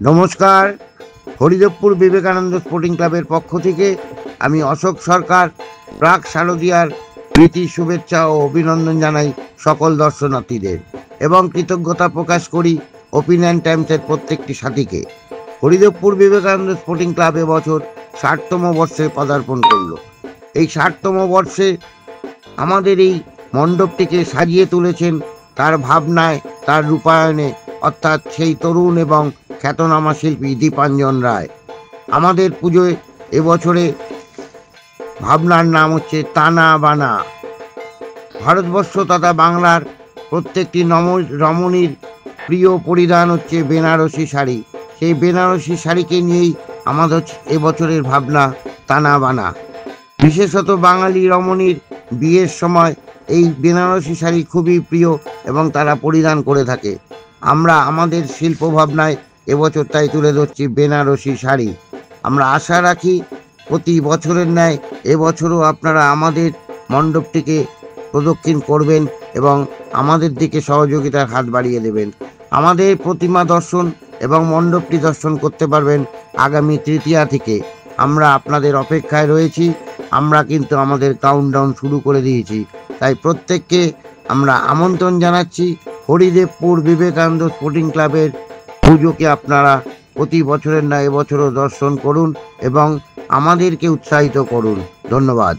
নমস্কার। হরিদেবপুর বিবেকানন্দ স্পোর্টিং ক্লাবের পক্ষ থেকে আমি অশোক সরকার প্রাক শারদীয়ার প্রীতি শুভেচ্ছা ও অভিনন্দন জানাই সকল দর্শনার্থীদের এবং কৃতজ্ঞতা প্রকাশ করি ওপিনিয়ন টাইমসের প্রত্যেকটি সাথীকে। হরিদেবপুর বিবেকানন্দ স্পোর্টিং ক্লাব এবছর ৬০তম বর্ষে পদার্পণ করল। এই ৬০তম বর্ষে আমাদের এই মণ্ডপটিকে সাজিয়ে তুলেছেন তার ভাবনায়, তার রূপায়ণে, অর্থাৎ সেই তরুণ এবং খ্যাতনামা শিল্পী দীপাঞ্জন রায়। আমাদের পুজোয় এবছরে ভাবনার নাম হচ্ছে তানা বানা। ভারতবর্ষ তথা বাংলার প্রত্যেকটি রমণীর প্রিয় পরিধান হচ্ছে বেনারসি শাড়ি। সেই বেনারসি শাড়িকে নিয়েই আমাদের এবছরের ভাবনা তানা বানা। বিশেষত বাঙালি রমণীর বিয়ের সময় এই বেনারসি শাড়ি খুবই প্রিয় এবং তারা পরিধান করে থাকে। আমরা আমাদের শিল্প ভাবনায় এবছর তাই তুলে ধরছি বেনারসি শাড়ি। আমরা আশা রাখি প্রতি বছরের ন্যায় এবছরও আপনারা আমাদের মণ্ডপটিকে প্রদক্ষিণ করবেন এবং আমাদের দিকে সহযোগিতার হাত বাড়িয়ে দেবেন। আমাদের প্রতিমা দর্শন এবং মণ্ডপটি দর্শন করতে পারবেন আগামী তৃতীয়া থেকে। আমরা আপনাদের অপেক্ষায় রয়েছি। আমরা কিন্তু আমাদের কাউন্টডাউন শুরু করে দিয়েছি। তাই প্রত্যেককে আমরা আমন্ত্রণ জানাচ্ছি হরিদেবপুর বিবেকানন্দ স্পোর্টিং ক্লাবের পুজোকে আপনারা প্রতি বছরের ন্যায় এবছরও দর্শন করুন এবং আমাদেরকে উৎসাহিত করুন। ধন্যবাদ।